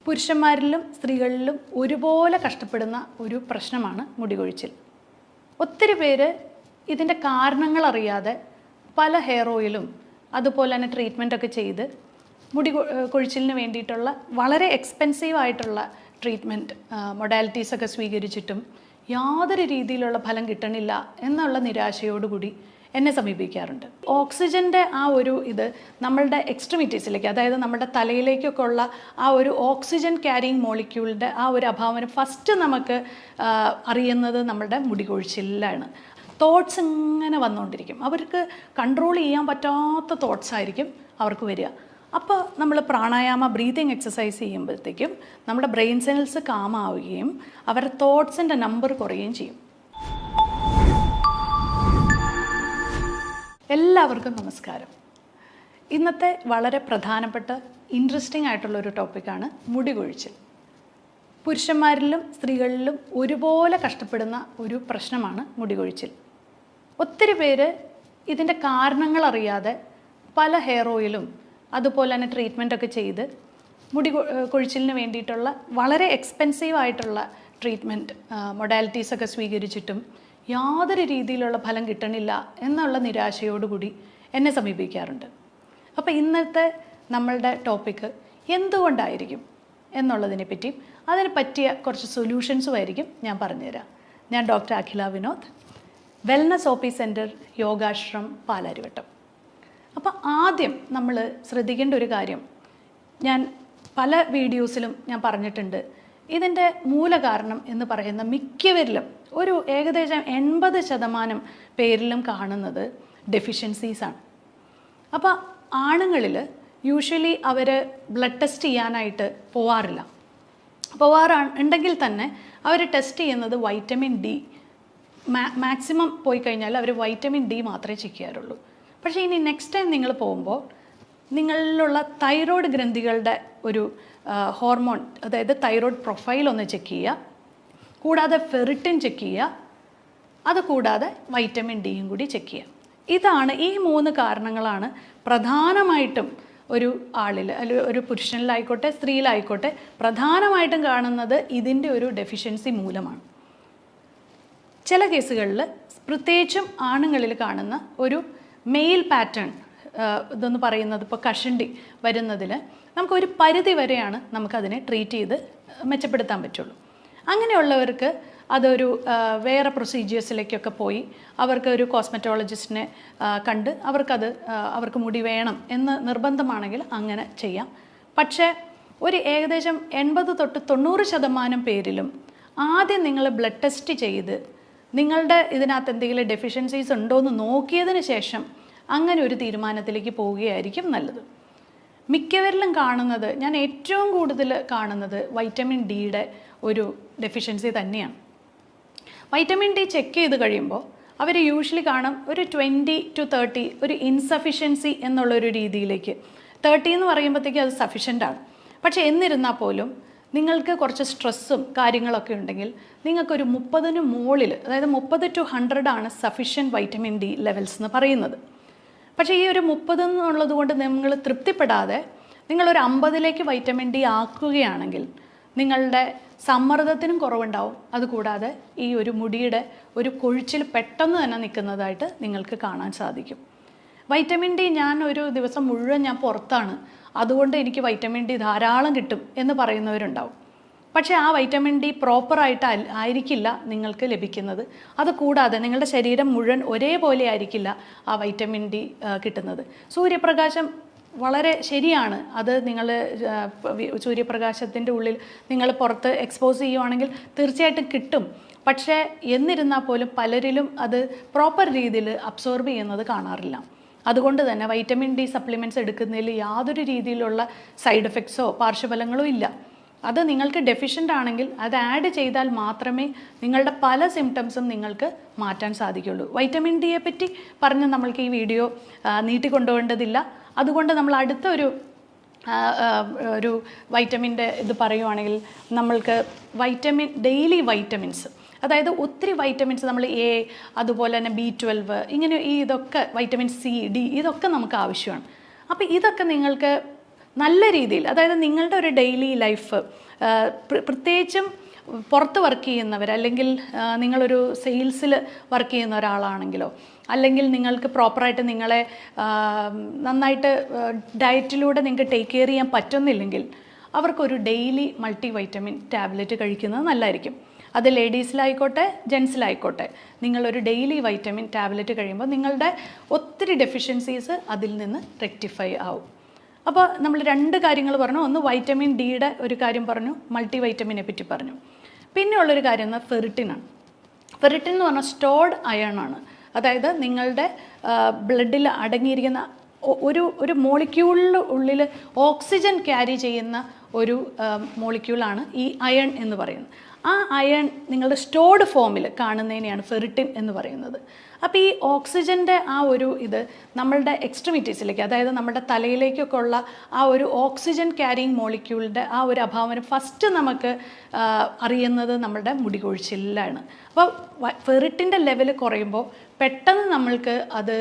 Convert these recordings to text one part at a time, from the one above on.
പുരുഷന്മാരിലും സ്ത്രീകളിലും ഒരുപോലെ കഷ്ടപ്പെടുന്ന ഒരു പ്രശ്നമാണ് മുടികൊഴിച്ചിൽ. ഒത്തിരി പേര് ഇതിൻ്റെ കാരണങ്ങൾ അറിയാതെ പല ഹെയർ ഓയിലും അതുപോലെ തന്നെ ട്രീറ്റ്മെൻറ്റൊക്കെ ചെയ്ത് കൊഴിച്ചിലിന് വേണ്ടിയിട്ടുള്ള വളരെ എക്സ്പെൻസീവ് ആയിട്ടുള്ള ട്രീറ്റ്മെൻറ്റ് മൊഡാലിറ്റീസൊക്കെ സ്വീകരിച്ചിട്ടും യാതൊരു രീതിയിലുള്ള ഫലം കിട്ടണില്ല എന്നുള്ള നിരാശയോടുകൂടി എന്നെ സമീപിക്കാറുണ്ട്. ഓക്സിജൻ്റെ ഇത് നമ്മളുടെ എക്സ്ട്രിമിറ്റീസിലേക്ക്, അതായത് നമ്മുടെ തലയിലേക്കൊക്കെ ഉള്ള ഓക്സിജൻ ക്യാരിയിങ് മോളിക്യൂളിൻ്റെ ഒരു അഭാവം ഫസ്റ്റ് നമുക്ക് അറിയുന്നത് നമ്മുടെ മുടികൊഴിച്ചിലാണ്. തോട്ട്സ് ഇങ്ങനെ വന്നുകൊണ്ടിരിക്കും, അവർക്ക് കൺട്രോൾ ചെയ്യാൻ പറ്റാത്ത തോട്ട്സ് ആയിരിക്കും അവർക്ക് വരിക. അപ്പോൾ നമ്മൾ പ്രാണായാമ ബ്രീതിങ് എക്സസൈസ് ചെയ്യുമ്പോഴത്തേക്കും നമ്മുടെ ബ്രെയിൻ സെൽസ് കാമാവുകയും അവരുടെ തോട്ട്സിൻ്റെ നമ്പർ കുറയുകയും ചെയ്യും. എല്ലാവർക്കും നമസ്കാരം. ഇന്നത്തെ വളരെ പ്രധാനപ്പെട്ട ഇൻട്രസ്റ്റിംഗ് ആയിട്ടുള്ളൊരു ടോപ്പിക്കാണ് മുടികൊഴിച്ചിൽ. പുരുഷന്മാരിലും സ്ത്രീകളിലും ഒരുപോലെ കഷ്ടപ്പെടുന്ന ഒരു പ്രശ്നമാണ് മുടികൊഴിച്ചിൽ. ഒത്തിരി പേര് ഇതിൻ്റെ കാരണങ്ങൾ അറിയാതെ പല ഹെയർ ഓയിലും അതുപോലെ തന്നെ ട്രീറ്റ്മെൻറ്റൊക്കെ ചെയ്ത് കൊഴിച്ചിലിന് വേണ്ടിയിട്ടുള്ള വളരെ എക്സ്പെൻസീവ് ആയിട്ടുള്ള ട്രീറ്റ്മെൻറ്റ് മൊഡാലിറ്റീസൊക്കെ സ്വീകരിച്ചിട്ടും യാതൊരു രീതിയിലുള്ള ഫലം കിട്ടണില്ല എന്നുള്ള നിരാശയോടുകൂടി എന്നെ സമീപിക്കാറുണ്ട്. അപ്പോൾ ഇന്നത്തെ നമ്മളുടെ ടോപ്പിക്ക് എന്തുകൊണ്ടായിരിക്കും എന്നുള്ളതിനെ പറ്റിയും അതിന് പറ്റിയ കുറച്ച് സൊല്യൂഷൻസും ആയിരിക്കും ഞാൻ പറഞ്ഞുതരാം. ഞാൻ doctor Akhila Vinod, wellness OP centre, Yogashram, Palarivattam. അപ്പോൾ ആദ്യം നമ്മൾ ശ്രദ്ധിക്കേണ്ട ഒരു കാര്യം, ഞാൻ പല വീഡിയോസിലും ഞാൻ പറഞ്ഞിട്ടുണ്ട്, ഇതിൻ്റെ മൂലകാരണം എന്ന് പറയുന്ന മിക്കവരിലും ഏകദേശം 80% പേരിലും കാണുന്നത് ഡെഫിഷ്യൻസീസാണ്. അപ്പോൾ ആണുങ്ങളിൽ യൂഷ്വലി അവർ ബ്ലഡ് ടെസ്റ്റ് ചെയ്യാനായിട്ട് പോവാറുണ്ടെങ്കിൽ തന്നെ അവർ ടെസ്റ്റ് ചെയ്യുന്നത് വൈറ്റമിൻ ഡി. മാക്സിമം പോയി കഴിഞ്ഞാൽ അവർ വൈറ്റമിൻ ഡി മാത്രമേ ചെക്ക് ചെയ്യാറുള്ളൂ. പക്ഷേ ഇനി നെക്സ്റ്റ് ടൈം നിങ്ങൾ പോകുമ്പോൾ നിങ്ങളിലുള്ള തൈറോയ്ഡ് ഗ്രന്ഥികളുടെ ഹോർമോൺ, അതായത് തൈറോയ്ഡ് പ്രൊഫൈൽ ഒന്ന് ചെക്ക് ചെയ്യുക, കൂടാതെ ഫെറിറ്റിൻ ചെക്ക് ചെയ്യുക, അതുകൂടാതെ വൈറ്റമിൻ ഡിയും കൂടി ചെക്ക് ചെയ്യുക. ഇതാണ് ഈ 3 കാരണങ്ങളാണ് പ്രധാനമായിട്ടും ഒരു ആളിൽ, അല്ലെങ്കിൽ ഒരു പുരുഷനിലായിക്കോട്ടെ സ്ത്രീയിലായിക്കോട്ടെ പ്രധാനമായിട്ടും കാണുന്നത് ഇതിൻ്റെ ഒരു ഡെഫിഷ്യൻസി മൂലമാണ്. ചില കേസുകളിൽ പ്രത്യേകിച്ചും ആണുങ്ങളിൽ കാണുന്ന ഒരു മെയിൽ പാറ്റേൺ ഇതെന്ന് പറയുന്നത്, ഇപ്പോൾ കഷണ്ടി വരുന്നതിൽ നമുക്കൊരു പരിധി വരെയാണ് നമുക്കതിനെ ട്രീറ്റ് ചെയ്ത് മെച്ചപ്പെടുത്താൻ പറ്റുള്ളൂ. അങ്ങനെയുള്ളവർക്ക് അതൊരു വേറെ പ്രൊസീജിയേഴ്സിലേക്കൊക്കെ പോയി അവർക്ക് കോസ്മെറ്റോളജിസ്റ്റിനെ കണ്ട് അവർക്ക് മുടി വേണം എന്ന് നിർബന്ധമാണെങ്കിൽ അങ്ങനെ ചെയ്യാം. പക്ഷേ ഏകദേശം 80 തൊട്ട് 90% പേരിലും ആദ്യം നിങ്ങൾ ബ്ലഡ് ടെസ്റ്റ് ചെയ്ത് നിങ്ങളുടെ ഇതിനകത്ത് എന്തെങ്കിലും ഡെഫിഷ്യൻസീസ് ഉണ്ടോ എന്ന് നോക്കിയതിന് ശേഷം അങ്ങനെ ഒരു തീരുമാനത്തിലേക്ക് പോവുകയായിരിക്കും നല്ലത്. മിക്കവരിലും കാണുന്നത്, ഞാൻ ഏറ്റവും കൂടുതൽ കാണുന്നത് വൈറ്റമിൻ ഡിയുടെ ഒരു ഡെഫിഷ്യൻസി തന്നെയാണ്. വൈറ്റമിൻ ഡി ചെക്ക് ചെയ്ത് കഴിയുമ്പോൾ അവർ യൂഷ്വലി കാണും 20 to 30 ഒരു ഇൻസഫിഷ്യൻസി എന്നുള്ളൊരു രീതിയിലേക്ക്. 30 എന്ന് പറയുമ്പോഴത്തേക്കും അത് സഫിഷ്യൻ്റാണ്. പക്ഷേ എന്നിരുന്നാൽ പോലും നിങ്ങൾക്ക് കുറച്ച് സ്ട്രെസ്സും കാര്യങ്ങളൊക്കെ ഉണ്ടെങ്കിൽ നിങ്ങൾക്കൊരു 30 മുകളിൽ, അതായത് 30 to 100 ആണ് സഫിഷ്യൻറ്റ് വൈറ്റമിൻ ഡി ലെവൽസ് എന്ന് പറയുന്നത്. പക്ഷേ ഈ 30 എന്നുള്ളത് കൊണ്ട് നിങ്ങൾ തൃപ്തിപ്പെടാതെ നിങ്ങളൊരു 50ലേക്ക് വൈറ്റമിൻ ഡി ആക്കുകയാണെങ്കിൽ നിങ്ങളുടെ സമ്മർദ്ദത്തിനും കുറവുണ്ടാവും. അതുകൂടാതെ ഈ മുടിയുടെ കൊഴിച്ചിൽ പെട്ടെന്ന് തന്നെ നിൽക്കുന്നതായിട്ട് നിങ്ങൾക്ക് കാണാൻ സാധിക്കും. വൈറ്റമിൻ ഡി ഞാൻ ഒരു ദിവസം മുഴുവൻ ഞാൻ പുറത്താണ്, അതുകൊണ്ട് എനിക്ക് വൈറ്റമിൻ ഡി ധാരാളം കിട്ടും എന്ന് പറയുന്നവരുണ്ടാവും. പക്ഷേ ആ വൈറ്റമിൻ ഡി പ്രോപ്പറായിട്ട് ആയിരിക്കില്ല നിങ്ങൾക്ക് ലഭിക്കുന്നത്. അതുകൂടാതെ നിങ്ങളുടെ ശരീരം മുഴുവൻ ഒരേപോലെ ആയിരിക്കില്ല ആ വൈറ്റമിൻ ഡി കിട്ടുന്നത്. സൂര്യപ്രകാശം വളരെ ശരിയാണ്, അത് നിങ്ങൾ സൂര്യപ്രകാശത്തിൻ്റെ ഉള്ളിൽ നിങ്ങൾ പുറത്ത് എക്സ്പോസ് ചെയ്യുവാണെങ്കിൽ തീർച്ചയായിട്ടും കിട്ടും. പക്ഷേ എന്നിരുന്നാൽ പോലും പലരിലും അത് പ്രോപ്പർ രീതിയിൽ അബ്സോർബ് ചെയ്യുന്നത് കാണാറില്ല. അതുകൊണ്ട് തന്നെ വൈറ്റമിൻ ഡി സപ്ലിമെൻറ്റ്സ് എടുക്കുന്നതിൽ യാതൊരു രീതിയിലുള്ള സൈഡ് എഫക്ട്സോ പാർശ്വഫലങ്ങളോ ഇല്ല. അത് നിങ്ങൾക്ക് ഡെഫിഷ്യൻ്റ് ആണെങ്കിൽ അത് ആഡ് ചെയ്താൽ മാത്രമേ നിങ്ങളുടെ പല സിംറ്റംസും നിങ്ങൾക്ക് മാറ്റാൻ സാധിക്കുള്ളൂ. വൈറ്റമിൻ ഡിയെ പറ്റി പറഞ്ഞ് നമ്മൾക്ക് ഈ വീഡിയോ നീട്ടിക്കൊണ്ടുപോകേണ്ടതില്ല. അതുകൊണ്ട് നമ്മൾ അടുത്ത ഒരു വൈറ്റമിൻ്റെ ഇത് പറയുവാണെങ്കിൽ നമ്മൾക്ക് ഡെയിലി വൈറ്റമിൻസ്, അതായത് ഒത്തിരി വൈറ്റമിൻസ് നമ്മൾ എ, അതുപോലെ തന്നെ B12, ഇങ്ങനെ ഇതൊക്കെ വൈറ്റമിൻ C, D ഇതൊക്കെ നമുക്ക് ആവശ്യമാണ്. അപ്പോൾ ഇതൊക്കെ നിങ്ങൾക്ക് നല്ല രീതിയിൽ, അതായത് നിങ്ങളുടെ ഒരു ഡെയിലി ലൈഫ്, പ്രത്യേകിച്ചും പുറത്ത് വർക്ക് ചെയ്യുന്നവർ, അല്ലെങ്കിൽ നിങ്ങളൊരു സെയിൽസിൽ വർക്ക് ചെയ്യുന്ന ഒരാളാണെങ്കിലോ, അല്ലെങ്കിൽ നിങ്ങൾക്ക് പ്രോപ്പറായിട്ട് നിങ്ങളെ നന്നായിട്ട് ഡയറ്റിലൂടെ നിങ്ങൾക്ക് ടേക്ക് കെയർ ചെയ്യാൻ പറ്റുന്നില്ലെങ്കിൽ അവർക്കൊരു ഡെയിലി മൾട്ടി വൈറ്റമിൻ ടാബ്ലറ്റ് കഴിക്കുന്നത് നല്ലതായിരിക്കും. അത് ലേഡീസിലായിക്കോട്ടെ ജെൻസിലായിക്കോട്ടെ, നിങ്ങളൊരു ഡെയിലി വൈറ്റമിൻ ടാബ്ലറ്റ് കഴിയുമ്പോൾ നിങ്ങളുടെ ഒത്തിരി ഡെഫിഷ്യൻസീസ് അതിൽ നിന്ന് റെക്ടിഫൈ ആവും. അപ്പോൾ നമ്മൾ 2 കാര്യങ്ങൾ പറഞ്ഞു. ഒന്ന് വൈറ്റമിൻ ഡിയുടെ ഒരു കാര്യം പറഞ്ഞു, മൾട്ടി വൈറ്റമിനെ പറ്റി പറഞ്ഞു. പിന്നെ ഉള്ളൊരു കാര്യം എന്ന് ഫെറിറ്റിനാണ്. ഫെറിറ്റിൻ എന്ന് പറഞ്ഞാൽ സ്റ്റോർഡ് അയൺ ആണ്. അതായത് നിങ്ങളുടെ ബ്ലഡിൽ അടങ്ങിയിരിക്കുന്ന ഒരു മോളിക്യൂളിൻ്റെ ഉള്ളിൽ ഓക്സിജൻ ക്യാരി ചെയ്യുന്ന ഒരു മോളിക്യൂളാണ് ഈ അയൺ എന്ന് പറയുന്നത്. ആ അയൺ നിങ്ങളുടെ സ്റ്റോർഡ് ഫോമിൽ കാണുന്നതിനെയാണ് ഫെറിറ്റിൻ എന്ന് പറയുന്നത്. അപ്പോൾ ഈ ഓക്സിജൻ്റെ ആ ഒരു ഇത് നമ്മളുടെ എക്സ്ട്രിമിറ്റീസിലേക്ക്, അതായത് നമ്മുടെ തലയിലേക്കൊക്കെ ഉള്ള ആ ഒരു ഓക്സിജൻ ക്യാരിങ് മോളിക്യൂളിൻ്റെ ആ ഒരു അഭാവം ഫസ്റ്റ് നമുക്ക് അറിയുന്നത് നമ്മുടെ മുടി കൊഴിച്ചിലാണ്. അപ്പോൾ ഫെറിറ്റിൻ്റെ ലെവൽ കുറയുമ്പോൾ പെട്ടെന്ന് നമ്മൾക്ക് അത്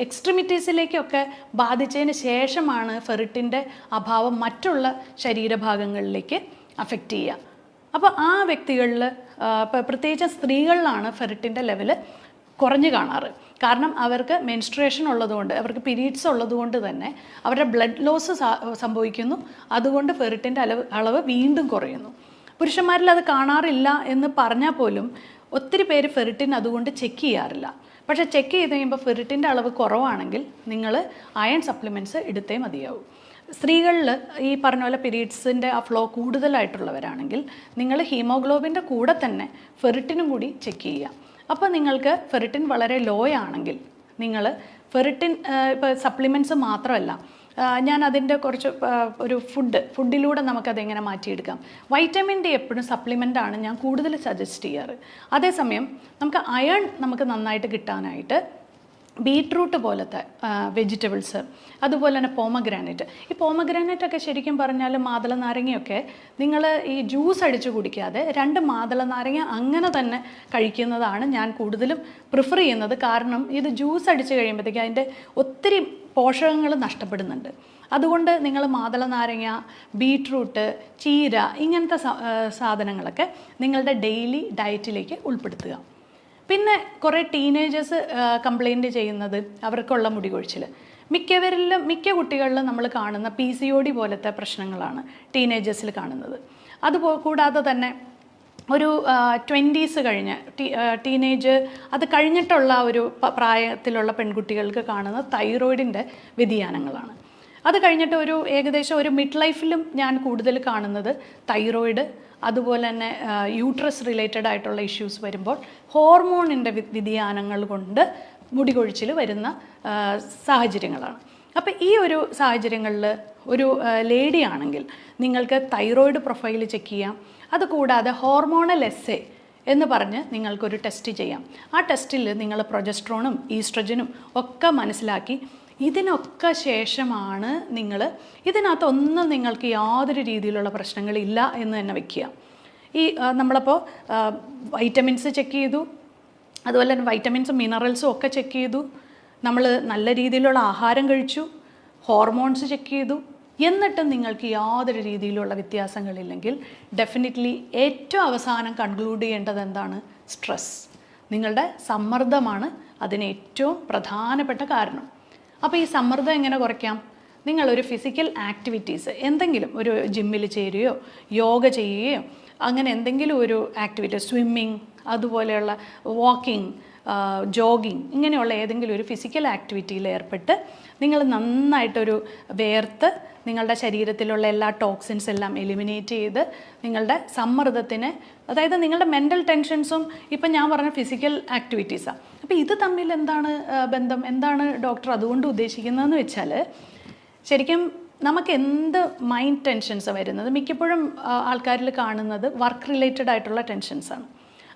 എക്സ്ട്രിമിറ്റീസിലേക്കൊക്കെ ബാധിച്ചതിന് ശേഷമാണ് ഫെറിറ്റിൻ്റെ അഭാവം മറ്റുള്ള ശരീരഭാഗങ്ങളിലേക്ക് അഫക്റ്റ് ചെയ്യുക. അപ്പോൾ ആ വ്യക്തികളിൽ, പ്രത്യേകിച്ച് സ്ത്രീകളിലാണ് ഫെറിറ്റിൻ്റെ ലെവല് കുറഞ്ഞു കാണാറ്. കാരണം അവർക്ക് മെൻസ്ട്രുവേഷൻ ഉള്ളതുകൊണ്ട്, അവർക്ക് പീരീഡ്സ് ഉള്ളതുകൊണ്ട് തന്നെ അവരുടെ ബ്ലഡ് ലോസ് സംഭവിക്കുന്നു. അതുകൊണ്ട് ഫെറിറ്റിൻ്റെ അളവ് വീണ്ടും കുറയുന്നു. പുരുഷന്മാരിൽ അത് കാണാറില്ല എന്ന് പറഞ്ഞാൽ പോലും ഒത്തിരി പേര് ഫെറിറ്റിൻ അതുകൊണ്ട് ചെക്ക് ചെയ്യാറില്ല. പക്ഷേ ചെക്ക് ചെയ്ത് കഴിയുമ്പോൾ ഫെറിറ്റിൻ്റെ അളവ് കുറവാണെങ്കിൽ നിങ്ങൾ അയൺ സപ്ലിമെൻറ്റ്സ് എടുത്തേ മതിയാവും. സ്ത്രീകളിൽ ഈ പറഞ്ഞ പോലെ പീരീഡ്സിൻ്റെ ആ ഫ്ലോ കൂടുതലായിട്ടുള്ളവരാണെങ്കിൽ നിങ്ങൾ ഹീമോഗ്ലോബിൻ്റെ കൂടെ തന്നെ ഫെറിറ്റിനും കൂടി ചെക്ക് ചെയ്യുക. അപ്പോൾ നിങ്ങൾക്ക് ഫെറിറ്റിൻ വളരെ ലോ ആണെങ്കിൽ നിങ്ങൾ ഫെറിറ്റിൻ ഇപ്പോൾ സപ്ലിമെൻറ്റ്സ് മാത്രമല്ല, ഞാൻ അതിൻ്റെ കുറച്ച് ഒരു ഫുഡിലൂടെ നമുക്കതെങ്ങനെ മാറ്റിയെടുക്കാം. വൈറ്റമിൻ ഡി എപ്പോഴും സപ്ലിമെൻ്റാണ് ഞാൻ കൂടുതൽ സജസ്റ്റ് ചെയ്യാറ്. അതേസമയം നമുക്ക് അയൺ നമുക്ക് നന്നായിട്ട് കിട്ടാനായിട്ട് ബീട്രൂട്ട് പോലത്തെ വെജിറ്റബിൾസ്, അതുപോലെ തന്നെ പോമഗ്രാനൈറ്റ്. ഈ പോമഗ്രാനൈറ്റൊക്കെ ശരിക്കും പറഞ്ഞാൽ മാതള നാരങ്ങയൊക്കെ നിങ്ങൾ ഈ ജ്യൂസ് അടിച്ച് കുടിക്കാതെ 2 മാതള നാരങ്ങ അങ്ങനെ തന്നെ കഴിക്കുന്നതാണ് ഞാൻ കൂടുതലും പ്രിഫർ ചെയ്യുന്നത്. കാരണം ഇത് ജ്യൂസ് അടിച്ച് കഴിയുമ്പോഴത്തേക്ക് അതിൻ്റെ ഒത്തിരി പോഷകങ്ങൾ നഷ്ടപ്പെടുന്നുണ്ട്. അതുകൊണ്ട് നിങ്ങൾ മാതള നാരങ്ങ, ബീട്രൂട്ട്, ചീര ഇങ്ങനത്തെ സാധനങ്ങളൊക്കെ നിങ്ങളുടെ ഡെയിലി ഡയറ്റിലേക്ക് ഉൾപ്പെടുത്തുക. പിന്നെ കുറേ ടീനേജേഴ്സ് കംപ്ലൈൻറ്റ് ചെയ്യുന്നത് അവർക്കുള്ള മുടി കൊഴിച്ചിൽ. മിക്ക കുട്ടികളിലും നമ്മൾ കാണുന്ന PCOD പോലത്തെ പ്രശ്നങ്ങളാണ് ടീനേജേഴ്സിൽ കാണുന്നത്. കൂടാതെ തന്നെ ഒരു 20s കഴിഞ്ഞ് ടീനേജ് അത് കഴിഞ്ഞിട്ടുള്ള ഒരു പ്രായത്തിലുള്ള പെൺകുട്ടികൾക്ക് കാണുന്ന തൈറോയിഡിൻ്റെ വ്യതിയാനങ്ങളാണ്. അത് കഴിഞ്ഞിട്ട് ഏകദേശം ഒരു മിഡ് ലൈഫിലും ഞാൻ കൂടുതൽ കാണുന്നത് തൈറോയിഡ്, അതുപോലെ തന്നെ യൂട്രസ് റിലേറ്റഡ് ആയിട്ടുള്ള ഇഷ്യൂസ് വരുമ്പോൾ ഹോർമോണിൻ്റെ വ്യതിയാനങ്ങൾ കൊണ്ട് മുടി കൊഴിച്ചിൽ വരുന്ന സാഹചര്യങ്ങളാണ്. അപ്പോൾ ഈ ഒരു സാഹചര്യങ്ങളിൽ ഒരു ലേഡി ആണെങ്കിൽ നിങ്ങൾക്ക് തൈറോയിഡ് പ്രൊഫൈൽ ചെക്ക് ചെയ്യാം. അതുകൂടാതെ ഹോർമോണൽ എസ്സേ എന്ന് പറഞ്ഞ് നിങ്ങൾക്കൊരു ടെസ്റ്റ് ചെയ്യാം. ആ ടെസ്റ്റിൽ നിങ്ങൾ പ്രൊജസ്ട്രോണും ഈസ്ട്രജനും ഒക്കെ മനസ്സിലാക്കി ഇതിനൊക്കെ ശേഷമാണ് ഇതിനകത്തൊന്നും നിങ്ങൾക്ക് യാതൊരു രീതിയിലുള്ള പ്രശ്നങ്ങളില്ല എന്ന് തന്നെ വയ്ക്കുക. നമ്മളപ്പോൾ വൈറ്റമിൻസ് ചെക്ക് ചെയ്തു, അതുപോലെ തന്നെ വൈറ്റമിൻസും മിനറൽസും ഒക്കെ ചെക്ക് ചെയ്തു, നമ്മൾ നല്ല രീതിയിലുള്ള ആഹാരം കഴിച്ചു, ഹോർമോൺസ് ചെക്ക് ചെയ്തു, എന്നിട്ടും നിങ്ങൾക്ക് യാതൊരു രീതിയിലുള്ള വ്യത്യാസങ്ങളില്ലെങ്കിൽ ഡെഫിനറ്റ്ലി ഏറ്റവും അവസാനം കൺക്ലൂഡ് ചെയ്യേണ്ടത് എന്താണ്? സ്ട്രെസ്. നിങ്ങളുടെ സമ്മർദ്ദമാണ് അതിന് ഏറ്റവും പ്രധാനപ്പെട്ട കാരണം. അപ്പോൾ ഈ സമ്മർദ്ദം എങ്ങനെ കുറയ്ക്കാം? നിങ്ങളൊരു ഫിസിക്കൽ ആക്ടിവിറ്റീസ് എന്തെങ്കിലും ഒരു ജിമ്മിൽ ചേരുകയോ യോഗ ചെയ്യുകയോ അങ്ങനെ എന്തെങ്കിലും ഒരു ആക്ടിവിറ്റി, സ്വിമ്മിങ്, അതുപോലെയുള്ള വാക്കിംഗ്, ജോഗിങ്, ഇങ്ങനെയുള്ള ഏതെങ്കിലും ഒരു ഫിസിക്കൽ ആക്ടിവിറ്റിയിൽ ഏർപ്പെട്ട് നിങ്ങൾ നന്നായിട്ടൊരു വേർത്ത് നിങ്ങളുടെ ശരീരത്തിലുള്ള എല്ലാ ടോക്സിൻസ് എല്ലാം എലിമിനേറ്റ് ചെയ്ത് നിങ്ങളുടെ സമ്മർദ്ദത്തിന്, അതായത് നിങ്ങളുടെ മെൻ്റൽ ടെൻഷൻസും ഇപ്പം ഞാൻ പറഞ്ഞ ഫിസിക്കൽ ആക്ടിവിറ്റീസാണ്. അപ്പോൾ ഇത് തമ്മിൽ എന്താണ് ബന്ധം? എന്താണ് ഡോക്ടർ അതുകൊണ്ട് ഉദ്ദേശിക്കുന്നതെന്ന് വെച്ചാൽ, ശരിക്കും നമുക്ക് എന്ത് മൈൻഡ് ടെൻഷൻസ് വരുന്നത് മിക്കപ്പോഴും ആൾക്കാരിൽ കാണുന്നത് വർക്ക് റിലേറ്റഡ് ആയിട്ടുള്ള ടെൻഷൻസാണ്.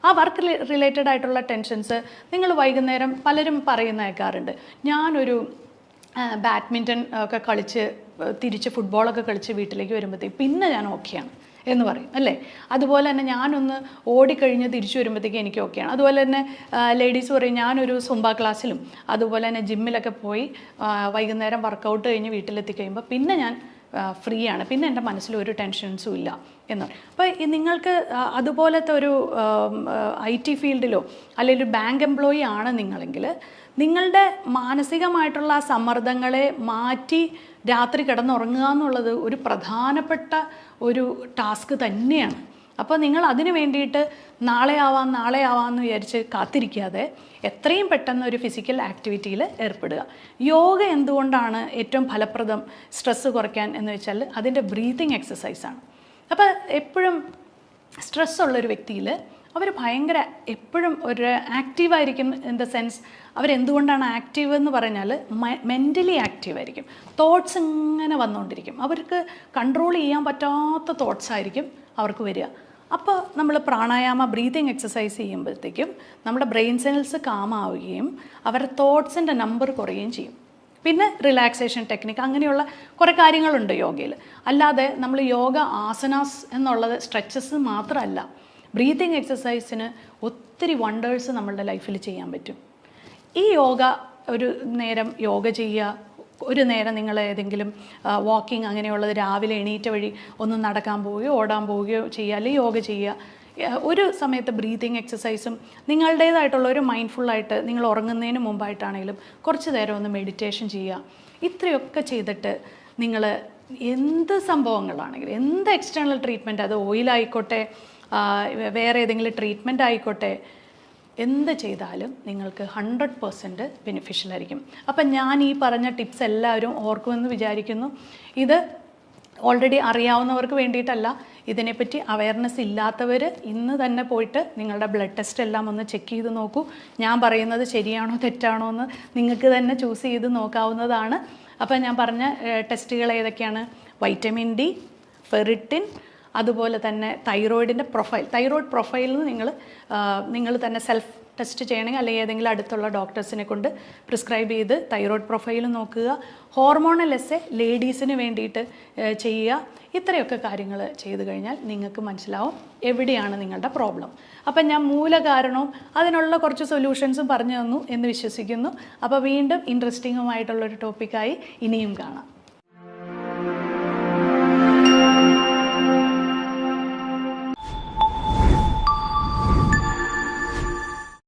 ആ വർക്ക് റിലേറ്റഡ് ആയിട്ടുള്ള ടെൻഷൻസ് നിങ്ങൾ വൈകുന്നേരം പലരും പറയുന്ന കേൾക്കാറുണ്ട്, ഞാനൊരു ബാഡ്മിൻ്റൺ ഒക്കെ കളിച്ച് തിരിച്ച് ഫുട്ബോളൊക്കെ കളിച്ച് വീട്ടിലേക്ക് വരുമ്പോഴത്തേക്ക് പിന്നെ ഞാൻ ഓക്കെയാണ് എന്ന് പറയും, അല്ലേ? അതുപോലെ തന്നെ ഞാനൊന്ന് ഓടിക്കഴിഞ്ഞ് തിരിച്ചു വരുമ്പോഴത്തേക്ക് എനിക്ക് ഓക്കെയാണ്. അതുപോലെ തന്നെ ലേഡീസ് പറയും, ഞാനൊരു സുംബ ക്ലാസ്സിലും അതുപോലെ തന്നെ ജിമ്മിലൊക്കെ പോയി വൈകുന്നേരം വർക്കൗട്ട് കഴിഞ്ഞ് വീട്ടിലെത്തി കഴിയുമ്പോൾ പിന്നെ ഞാൻ ഫ്രീ ആണ്, പിന്നെ എൻ്റെ മനസ്സിൽ ഒരു ടെൻഷൻസും ഇല്ല എന്ന്. അപ്പോൾ നിങ്ങൾക്ക് അതുപോലത്തെ ഒരു IT ഫീൽഡിലോ അല്ലെങ്കിൽ ഒരു ബാങ്ക് എംപ്ലോയി ആണ് നിങ്ങളെങ്കിൽ നിങ്ങളുടെ മാനസികമായിട്ടുള്ള ആ സമ്മർദ്ദങ്ങളെ മാറ്റി രാത്രി കിടന്നുറങ്ങുക എന്നുള്ളത് ഒരു പ്രധാനപ്പെട്ട ഒരു ടാസ്ക് തന്നെയാണ്. അപ്പോൾ നിങ്ങൾ അതിന് വേണ്ടിയിട്ട് നാളെ ആവാമെന്ന് വിചാരിച്ച് കാത്തിരിക്കാതെ എത്രയും പെട്ടെന്ന് ഒരു ഫിസിക്കൽ ആക്ടിവിറ്റിയിൽ ഏർപ്പെടുക. യോഗ എന്തുകൊണ്ടാണ് ഏറ്റവും ഫലപ്രദം സ്ട്രെസ്സ് കുറയ്ക്കാൻ എന്ന് വെച്ചാൽ അതിൻ്റെ ബ്രീത്തിങ് എക്സസൈസാണ്. അപ്പോൾ എപ്പോഴും സ്ട്രെസ്സുള്ളൊരു വ്യക്തിയിൽ അവർ ഭയങ്കര എപ്പോഴും ഒരു ആക്റ്റീവായിരിക്കും. ഇൻ ദ സെൻസ് അവരെന്തുകൊണ്ടാണ് ആക്റ്റീവ് എന്ന് പറഞ്ഞാൽ മെൻ്റലി ആക്റ്റീവായിരിക്കും. തോട്ട്സ് ഇങ്ങനെ വന്നുകൊണ്ടിരിക്കും, അവർക്ക് കൺട്രോൾ ചെയ്യാൻ പറ്റാത്ത തോട്ട്സ് ആയിരിക്കും അവർക്ക് വരിക. അപ്പോൾ നമ്മൾ പ്രാണായാമ ബ്രീതിങ് എക്സസൈസ് ചെയ്യുമ്പോഴത്തേക്കും നമ്മുടെ ബ്രെയിൻ സെൽസ് കാമാവുകയും അവരുടെ തോട്ട്സിൻ്റെ നമ്പർ കുറയുകയും ചെയ്യും. പിന്നെ റിലാക്സേഷൻ ടെക്നിക്ക് അങ്ങനെയുള്ള കുറേ കാര്യങ്ങളുണ്ട് യോഗയിൽ. അല്ലാതെ നമ്മൾ യോഗ ആസനാസ് എന്നുള്ളത് സ്ട്രെച്ചസ് മാത്രമല്ല, ബ്രീതിങ് എക്സസൈസിന് ഒത്തിരി വണ്ടേഴ്സ് നമ്മളുടെ ലൈഫിൽ ചെയ്യാൻ പറ്റും. ഈ യോഗ ഒരു നേരം യോഗ ചെയ്യുക, ഒരു നേരം നിങ്ങൾ ഏതെങ്കിലും വാക്കിംഗ് അങ്ങനെയുള്ളത് രാവിലെ എണീറ്റ വഴി ഒന്ന് നടക്കാൻ പോവുകയോ ഓടാൻ പോവുകയോ ചെയ്യുക, അല്ലെങ്കിൽ യോഗ ചെയ്യുക. ഒരു സമയത്ത് ബ്രീതിങ് എക്സസൈസും നിങ്ങളുടേതായിട്ടുള്ള ഒരു മൈൻഡ്ഫുള്ളായിട്ട് നിങ്ങൾ ഉറങ്ങുന്നതിന് മുമ്പായിട്ടാണെങ്കിലും കുറച്ച് നേരം ഒന്ന് മെഡിറ്റേഷൻ ചെയ്യുക. ഇത്രയൊക്കെ ചെയ്തിട്ട് നിങ്ങൾ എന്ത് സംഭവങ്ങളാണെങ്കിലും, എന്ത് എക്സ്റ്റേണൽ ട്രീറ്റ്മെൻറ്റ്, അത് ഓയിലായിക്കോട്ടെ വേറെ ഏതെങ്കിലും ട്രീറ്റ്മെൻറ്റ് ആയിക്കോട്ടെ, എന്ത് ചെയ്താലും നിങ്ങൾക്ക് 100% ബെനിഫിഷ്യലായിരിക്കും. അപ്പം ഞാൻ ഈ പറഞ്ഞ ടിപ്സ് എല്ലാവരും ഓർക്കുമെന്ന് വിചാരിക്കുന്നു. ഇത് ഓൾറെഡി അറിയാവുന്നവർക്ക് വേണ്ടിയിട്ടല്ല, ഇതിനെപ്പറ്റി അവയർനെസ് ഇല്ലാത്തവർ ഇന്ന് തന്നെ പോയിട്ട് നിങ്ങളുടെ ബ്ലഡ് ടെസ്റ്റ് എല്ലാം ഒന്ന് ചെക്ക് ചെയ്ത് നോക്കൂ. ഞാൻ പറയുന്നത് ശരിയാണോ തെറ്റാണോ എന്ന് നിങ്ങൾക്ക് തന്നെ ചൂസ് ചെയ്ത് നോക്കാവുന്നതാണ്. അപ്പം ഞാൻ പറഞ്ഞ ടെസ്റ്റുകൾ ഏതൊക്കെയാണ്? വൈറ്റമിൻ ഡി, ഫെറിറ്റിൻ, അതുപോലെ തന്നെ തൈറോയിഡിൻ്റെ തൈറോയിഡ് പ്രൊഫൈലിൽ നിങ്ങൾ തന്നെ സെൽഫ് ടെസ്റ്റ് ചെയ്യണമെങ്കിൽ അല്ലെങ്കിൽ ഏതെങ്കിലും അടുത്തുള്ള ഡോക്ടേഴ്സിനെ കൊണ്ട് പ്രിസ്ക്രൈബ് ചെയ്ത് തൈറോയിഡ് പ്രൊഫൈൽ നോക്കുക. ഹോർമോണൽ എസ്സേ ലേഡീസിന് വേണ്ടിയിട്ട് ചെയ്യുക. ഇത്രയൊക്കെ കാര്യങ്ങൾ ചെയ്തു കഴിഞ്ഞാൽ നിങ്ങൾക്ക് മനസ്സിലാവും എവിടെയാണ് നിങ്ങളുടെ പ്രോബ്ലം. അപ്പം ഞാൻ മൂലകാരണവും അതിനുള്ള കുറച്ച് സൊല്യൂഷൻസും പറഞ്ഞു തന്നു എന്ന് വിശ്വസിക്കുന്നു. അപ്പോൾ വീണ്ടും ഇൻട്രസ്റ്റിങ്ങുമായിട്ടുള്ളൊരു ടോപ്പിക്കായി ഇനിയും കാണാം.